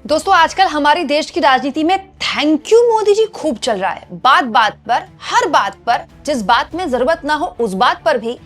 दोस्तों आजकल हमारी देश की राजनीति में थैंक यू मोदी जी खूब चल रहा है। बात बात पर, हर बात पर, जिस बात में जरूरत ना हो उस बात पर भी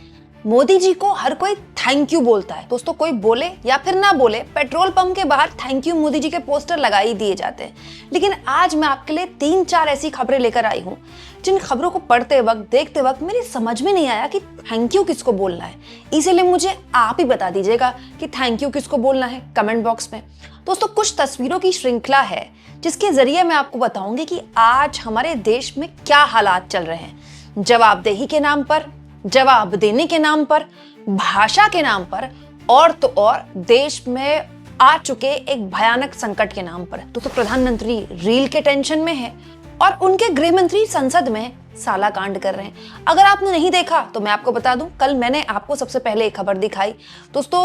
मोदी जी को हर कोई थैंक यू बोलता है। दोस्तों कोई बोले या फिर ना बोले, पेट्रोल पंप के बाहर थैंक यू मोदी जी के पोस्टर लगा ही दिए जाते हैं। लेकिन आज मैं आपके लिए 3-4 ऐसी खबरें लेकर आई हूँ जिन खबरों को पढ़ते वक्त, देखते वक्त मेरी समझ में नहीं आया कि थैंक यू किसको बोलना है। इसीलिए मुझे आप ही बता दीजिएगा कि थैंक यू किसको बोलना है कमेंट बॉक्स में। दोस्तों कुछ तस्वीरों की श्रृंखला है जिसके जरिए मैं आपको बताऊंगी कि आज हमारे देश में क्या हालात चल रहे हैं। जवाबदेही के नाम पर, जवाब देने के नाम पर, भाषा के नाम पर और तो और देश में आ चुके एक भयानक संकट के नाम पर। तो प्रधानमंत्री रील के टेंशन में है और उनके गृह मंत्री संसद में साला कांड कर रहे हैं। अगर आपने नहीं देखा तो मैं आपको बता दूं, कल मैंने आपको सबसे पहले एक खबर दिखाई। दोस्तों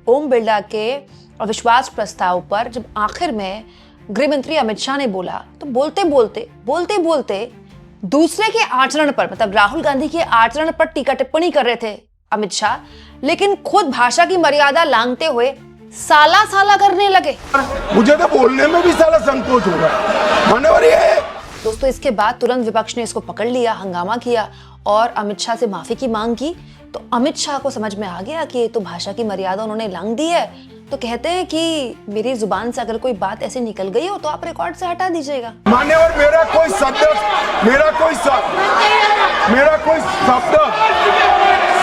ओम बिरला के अविश्वास प्रस्ताव पर जब आखिर में गृह मंत्री अमित शाह ने बोला तो बोलते बोलते दूसरे के आचरण पर, मतलब राहुल गांधी के आचरण पर टीका टिप्पणी कर रहे थे अमित शाह, लेकिन खुद भाषा की मर्यादा लांघते हुए साला साला करने लगे। मुझे तो बोलने में भी साला संकोच हो रहा मान्यवर ये। दोस्तों इसके बाद तुरंत विपक्ष ने इसको पकड़ लिया, हंगामा किया और अमित शाह से माफी की मांग की। तो अमित शाह को समझ में आ गया कि ये तो भाषा की मर्यादा उन्होंने लांघ दी है। तो कहते हैं कि मेरी जुबान से अगर कोई बात ऐसे निकल गई हो तो आप रिकॉर्ड से हटा दीजिएगा। मान्यवर मेरा कोई शब्द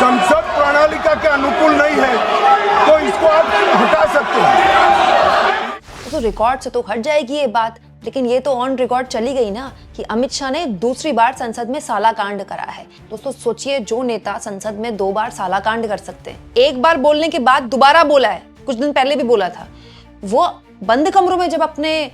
संसद प्रणालिका के अनुकूल नहीं है तो इसको आप हटा सकते हैं। तो रिकॉर्ड से तो हट जाएगी ये बात, लेकिन ये तो ऑन रिकॉर्ड चली गई ना कि अमित शाह ने दूसरी बार संसद में साला कांड करा है। दोस्तों सोचिए, जो नेता संसद में 2 बार साला कांड कर सकते हैं, एक बार बोलने के बाद दोबारा बोला है, कुछ दिन पहले भी बोला था, वो बंद कमरों में जब अपने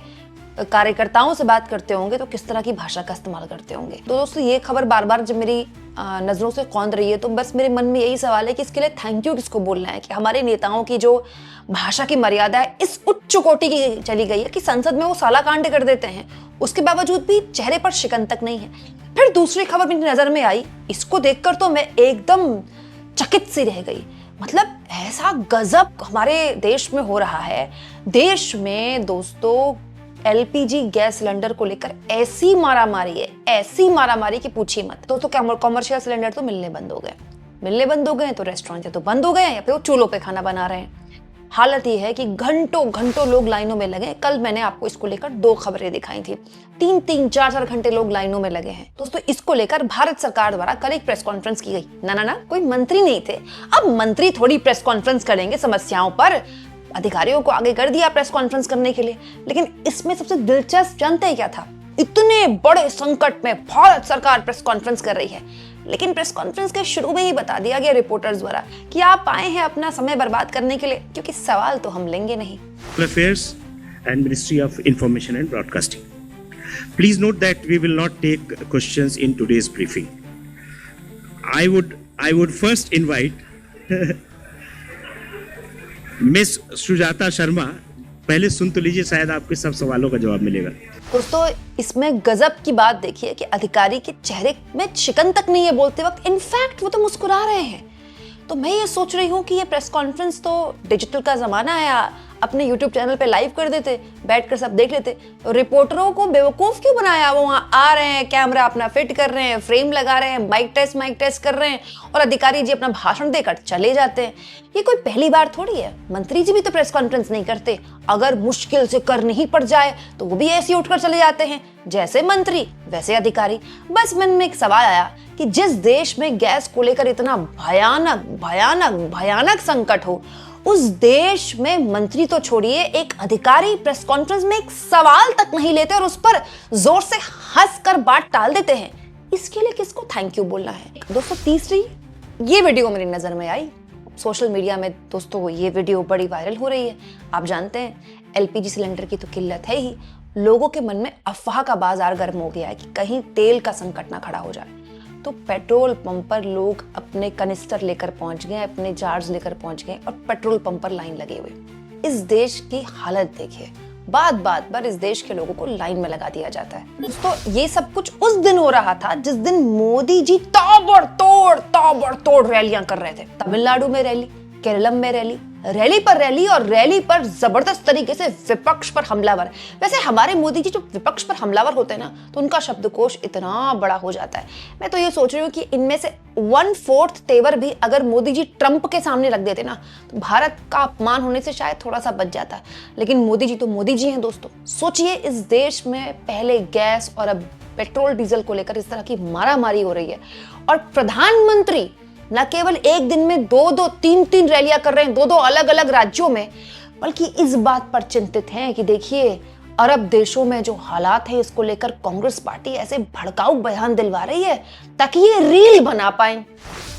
कार्यकर्ताओं से बात करते होंगे तो किस तरह की भाषा का इस्तेमाल करते होंगे। तो दोस्तों ये खबर बार बार जब मेरी नजरों से कौंध रही है तो बस मेरे मन में यही सवाल है कि इसके लिए थैंक यू किसको बोलना है। कि हमारे नेताओं की जो भाषा की मर्यादा है इस उच्च कोटि की चली गई है कि संसद में वो साला कांड कर देते हैं, उसके बावजूद भी चेहरे पर शिकन तक नहीं है। फिर दूसरी खबर मेरी नजर में आई, इसको देखकर तो मैं एकदम चकित सी रह गई। मतलब ऐसा गजब हमारे देश में हो रहा है। देश में दोस्तों एलपीजी गैस सिलेंडर को लेकर ऐसी मारामारी की पूछी मत। दोस्तों कॉमर्शियल सिलेंडर तो मिलने बंद हो गए तो रेस्टोरेंट तो बंद हो गए या फिर वो चूल्हों पे खाना बना रहे हैं। हालत ये है कि घंटों लोग लाइनों में लगे। कल मैंने आपको इसको लेकर 2 खबरें दिखाई थी। 3-3, 4-4 घंटे लोग लाइनों में लगे हैं। दोस्तों इसको लेकर भारत सरकार द्वारा कल एक प्रेस कॉन्फ्रेंस की गई। ना कोई मंत्री नहीं थे। अब मंत्री थोड़ी प्रेस कॉन्फ्रेंस करेंगे समस्याओं पर, अधिकारियों को आगे कर दिया प्रेस कॉन्फ्रेंस करने के लिए। लेकिन इसमें सबसे दिलचस्प जानते हैं क्या था? इतने बड़े संकट में भारत सरकार प्रेस कॉन्फ्रेंस कर रही है, लेकिन प्रेस कॉन्फ्रेंस के शुरू में ही बता दिया गया रिपोर्टर्स द्वारा कि आप आए हैं अपना समय बर्बाद करने के लिए, क्योंकि सवाल तो हम लेंगे नहीं। Affairs and Ministry of Information and Broadcasting. Please note that we will not take questions in today's briefing. I would first invite miss Sujata Sharma. पहले सुन तो लीजिए, शायद आपके सब सवालों का जवाब मिलेगा। दोस्तों इसमें गजब की बात देखिए कि अधिकारी के चेहरे में शिकन तक नहीं है बोलते वक्त, इनफैक्ट वो तो मुस्कुरा रहे हैं। तो मैं ये सोच रही हूँ कि ये प्रेस कॉन्फ्रेंस तो डिजिटल का जमाना है, अपने यूट्यूब चैनल पे लाइव कर देते, बैठकर सब देख लेते। तो रिपोर्टरों को बेवकूफ क्यों बनाया? वो वहाँ आ रहे हैं, कैमरा अपना फिट कर रहे हैं, फ्रेम लगा रहे हैं, माइक टेस्ट कर रहे हैं और अधिकारी जी अपना भाषण देकर चले जाते हैं। ये कोई पहली बार थोड़ी है। मंत्री जी भी तो प्रेस कॉन्फ्रेंस नहीं करते। अगर मुश्किल से करनी ही पड़ जाए तो वो भी ऐसे उठकर चले जाते हैं, जैसे मंत्री वैसे अधिकारी। बस मन में एक सवाल आया कि जिस देश में गैस को लेकर इतना भयानक संकट हो, उस देश में मंत्री तो छोड़िए, एक अधिकारी प्रेस कॉन्फ्रेंस में एक सवाल तक नहीं लेते और उस पर जोर से हंसकर बात टाल देते हैं। इसके लिए किसको थैंक यू बोलना है? दोस्तों तीसरी ये वीडियो मेरी नजर में आई सोशल मीडिया में। दोस्तों ये वीडियो बड़ी वायरल हो रही है। आप जानते हैं एलपीजी सिलेंडर की तो किल्लत है ही, लोगों के मन में अफवाह का बाजार गर्म हो गया है कि कहीं तेल का संकट ना खड़ा हो जाए। तो पेट्रोल पंप पर लोग अपने कनिस्टर लेकर पहुंच गए, अपने जार्स लेकर पहुंच गए और पेट्रोल पंप पर लाइन लगे हुए। इस देश की हालत देखिए, बात पर इस देश के लोगों को लाइन में लगा दिया जाता है। दोस्तों ये सब कुछ उस दिन हो रहा था जिस दिन मोदी जी ताबड़तोड़ रैलियां कर रहे थे। तमिलनाडु में रैली, केरलम में रैली, रैली पर रैली और रैली पर जबरदस्त तरीके से विपक्ष पर हमलावर। वैसे हमारे मोदी जी जो विपक्ष पर हमलावर होते हैं ना, तो उनका शब्दकोश इतना बड़ा हो जाता है। मैं तो ये सोच रही हूँ कि इनमें से 1/4 तेवर भी अगर मोदी जी ट्रंप के सामने रख देते ना, तो भारत का अपमान होने से शायद थोड़ा सा बच जाता। लेकिन मोदी जी तो मोदी जी हैं दोस्तों। सोचिए, इस देश में पहले गैस और अब पेट्रोल डीजल को लेकर इस तरह की मारामारी हो रही है, और प्रधानमंत्री न केवल एक दिन में 2-2, 3-3 रैलियां कर रहे हैं 2-2 अलग-अलग राज्यों में, बल्कि इस बात पर चिंतित हैं कि देखिए अरब देशों में जो हालात है, इसको लेकर कांग्रेस पार्टी ऐसे भड़काऊ बयान दिलवा रही है ताकि ये रील बना पाए।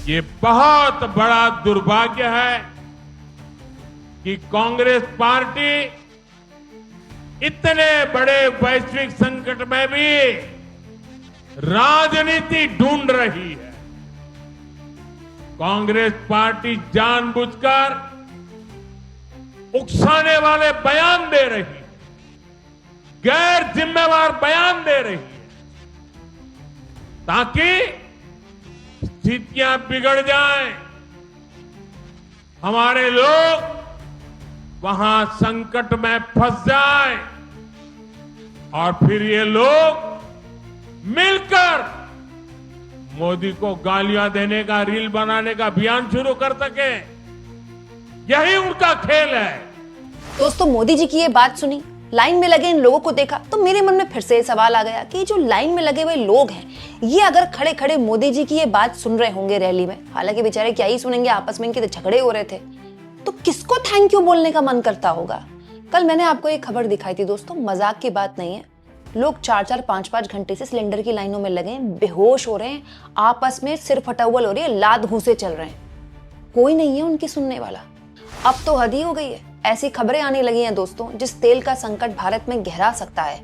ये बहुत बड़ा दुर्भाग्य है कि कांग्रेस पार्टी इतने बड़े वैश्विक संकट में भी राजनीति ढूंढ रही है। कांग्रेस पार्टी जानबूझकर उकसाने वाले बयान दे रही है, गैर जिम्मेवार बयान दे रही है, ताकि स्थितियां बिगड़ जाएं, हमारे लोग वहां संकट में फंस जाएं और फिर ये लोग मिलकर मोदी को गालियां देने का, रील बनाने का अभियान शुरू कर सके। यही उनका खेल है। दोस्तों, मोदी जी की ये बात सुनी, लाइन में लगे इन लोगों को देखा, तो मेरे मन में फिर से सवाल आ गया कि जो लाइन में लगे हुए लोग हैं, ये अगर खड़े खड़े मोदी जी की ये बात सुन रहे होंगे रैली में, हालांकि बेचारे क्या ही सुनेंगे, आपस में इनके तो झगड़े हो रहे थे, तो किसको थैंक यू बोलने का मन करता होगा। कल मैंने आपको एक खबर दिखाई थी दोस्तों, मजाक की बात नहीं है। लोग 4-4, 5-5 घंटे से सिलेंडर की लाइनों में लगे हैं, बेहोश हो रहे हैं, आपस में सिर फटौवल हो रही है, लात घूंसे चल रहे हैं, कोई नहीं है उनकी सुनने वाला। अब तो हद ही हो गई है, ऐसी खबरें आने लगी हैं दोस्तों, जिस तेल का संकट भारत में गहरा सकता है।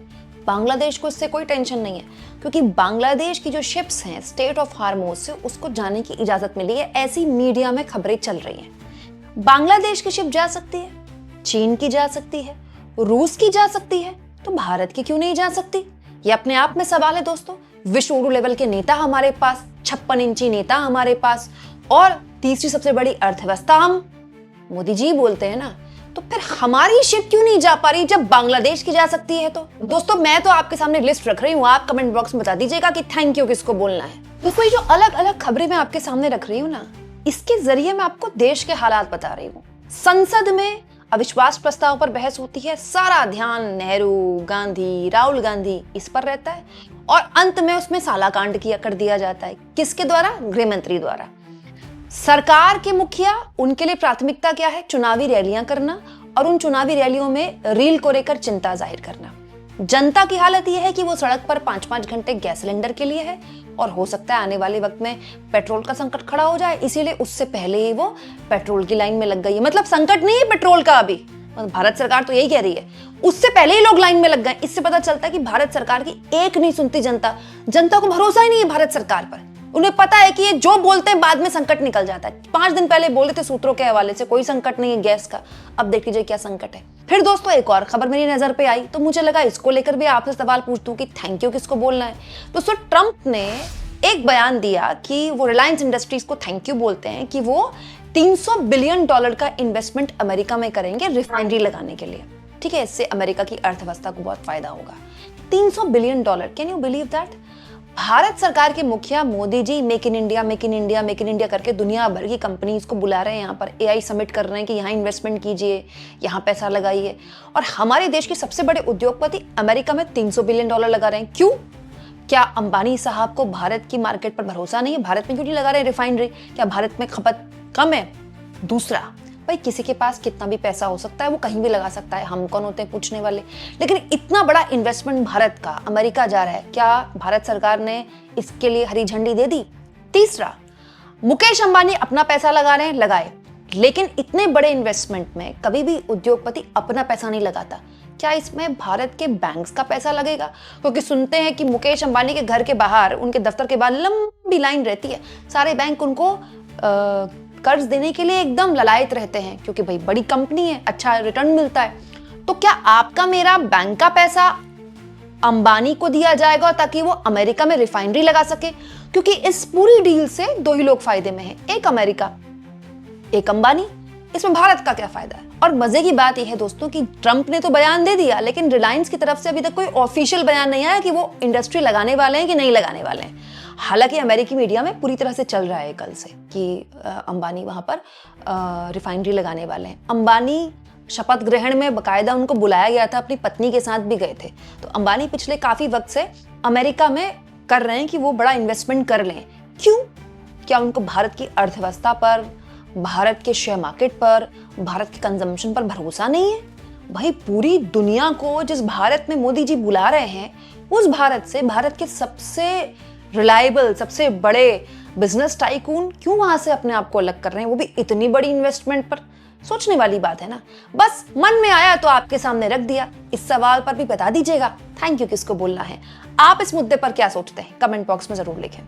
बांग्लादेश को इससे कोई टेंशन नहीं है, क्योंकि बांग्लादेश की जो शिप्स हैं स्टेट ऑफ हार्मोज से, उसको जाने की इजाजत मिली है, ऐसी मीडिया में खबरें चल रही हैं। बांग्लादेश की शिप जा सकती है, चीन की जा सकती है, रूस की जा सकती है, तो भारत की क्यों नहीं जा सकती? ये अपने आप में सवाल है दोस्तों। विश्व गुरु लेवल के नेता हमारे पास, 56 इंची नेता हमारे पास, और तीसरी सबसे बड़ी अर्थव्यवस्था हम मोदी जी बोलते हैं ना, तो फिर हमारी शिप क्यों नहीं जा पा रही जब बांग्लादेश की जा सकती है? तो दोस्तों, मैं तो आपके सामने लिस्ट रख रही हूँ, आप कमेंट बॉक्स में बता दीजिएगा कि थैंक यू किसको बोलना है। दोस्तों, ये जो अलग अलग खबरें मैं आपके सामने रख रही हूँ ना, इसके जरिए मैं आपको देश के हालात बता रही हूँ। संसद में अविश्वास प्रस्ताव पर बहस होती है, सारा ध्यान नेहरू, गांधी, राहुल गांधी इस पर रहता है, और अंत में उसमें सालाकांड किया कर दिया जाता है। किसके द्वारा? गृह मंत्री द्वारा। सरकार के मुखिया, उनके लिए प्राथमिकता क्या है? चुनावी रैलियां करना, और उन चुनावी रैलियों में रील को लेकर चिंता जाहिर करना। जनता की हालत यह है कि वो सड़क पर 5-5 घंटे गैस सिलेंडर के लिए है, और हो सकता है आने वाले वक्त में पेट्रोल का संकट खड़ा हो जाए, इसीलिए उससे पहले ही वो पेट्रोल की लाइन में लग गई है। मतलब संकट नहीं है पेट्रोल का अभी, भारत सरकार तो यही कह रही है, उससे पहले ही लोग लाइन में लग गए। इससे पता चलता है कि भारत सरकार की एक नहीं सुनती जनता। जनता को भरोसा ही नहीं है भारत सरकार पर। उन्हें पता है कि ये जो बोलते हैं बाद में संकट निकल जाता है। 5 दिन पहले बोल रहे थे सूत्रों के हवाले से कोई संकट नहीं है गैस का, अब देख लीजिए क्या संकट है। फिर दोस्तों, एक और खबर मेरी नजर पे आई, तो मुझे लगा इसको लेकर भी आपसे सवाल पूछ दूं कि थैंक यू किसको बोलना है। दोस्तों, ट्रंप ने एक बयान दिया कि वो रिलायंस इंडस्ट्रीज को थैंक यू बोलते हैं कि वो $300 बिलियन का इन्वेस्टमेंट अमेरिका में करेंगे रिफाइनरी लगाने के लिए। ठीक है, इससे अमेरिका की अर्थव्यवस्था को बहुत फायदा होगा। $300 billion, can you believe that? Bharat सरकार के मुखिया Modi ji make in India, make in India, make in India करके दुनिया भर की कंपनीज को बुला रहे हैं, यहाँ पर AI समिट कर रहे हैं कि यहाँ इन्वेस्टमेंट कीजिए, यहाँ पैसा लगाइए, और हमारे देश के सबसे बड़े उद्योगपति अमेरिका में $300 बिलियन लगा रहे हैं। क्यों? क्या अंबानी साहब को भारत की मार्केट पर भरोसा नहीं है? भारत में क्यों नहीं लगा रहे रिफाइनरी? क्या भारत में खपत कम है? दूसरा, भाई किसी के पास कितना भी पैसा हो सकता है, वो कहीं भी लगा सकता है, हम कौन होते हैं पूछने वाले। लेकिन इतना बड़ा इन्वेस्टमेंट भारत का अमेरिका जा रहा है, क्या भारत सरकार ने इसके लिए हरी झंडी दे दी? तीसरा, मुकेश अंबानी अपना पैसा लगा रहे हैं, लगाए, लेकिन इतने बड़े इन्वेस्टमेंट में कभी भी उद्योगपति अपना पैसा नहीं लगाता। क्या इसमें भारत के बैंक्स का पैसा लगेगा? क्योंकि सुनते हैं कि मुकेश अंबानी के घर के बाहर, उनके दफ्तर के बाहर लंबी लाइन रहती है, सारे बैंक उनको कर्ज देने के लिए एकदम ललायत रहते हैं, क्योंकि भाई बड़ी कंपनी है, अच्छा रिटर्न मिलता है। तो क्या आपका मेरा बैंक का पैसा अंबानी को दिया जाएगा ताकि वो अमेरिका में रिफाइनरी लगा सके? क्योंकि इस पूरी डील से 2 ही लोग फायदे में हैं, एक अमेरिका, एक अंबानी। इसमें भारत का क्या फायदा है? और मजे की बात यह है दोस्तों कि ट्रंप ने तो बयान दे दिया, लेकिन रिलायंस की तरफ से अभी तक कोई ऑफिशियल बयान नहीं आया कि वो इंडस्ट्री लगाने वाले हैं कि नहीं लगाने वाले हैं। हालांकि अमेरिकी मीडिया में पूरी तरह से चल रहा है कल से कि अंबानी वहां पर रिफाइनरी लगाने वाले हैं। अंबानी शपथ ग्रहण में बकायदा उनको बुलाया गया था, अपनी पत्नी के साथ भी गए थे। तो अंबानी पिछले काफी वक्त से अमेरिका में कर रहे हैं कि वो बड़ा इन्वेस्टमेंट कर लें। क्यों? क्या उनको भारत की अर्थव्यवस्था पर, भारत के शेयर मार्केट पर, भारत के कंजम्पशन पर भरोसा नहीं है? भाई पूरी दुनिया को जिस भारत में मोदी जी बुला रहे हैं, उस भारत से भारत के सबसे रिलायबल, सबसे बड़े बिजनेस टाइकून क्यों वहां से अपने आप को अलग कर रहे हैं, वो भी इतनी बड़ी इन्वेस्टमेंट पर? सोचने वाली बात है ना। बस मन में आया तो आपके सामने रख दिया। इस सवाल पर भी बता दीजिएगा थैंक यू किसको बोलना है। आप इस मुद्दे पर क्या सोचते हैं? कमेंट बॉक्स में जरूर लिखें।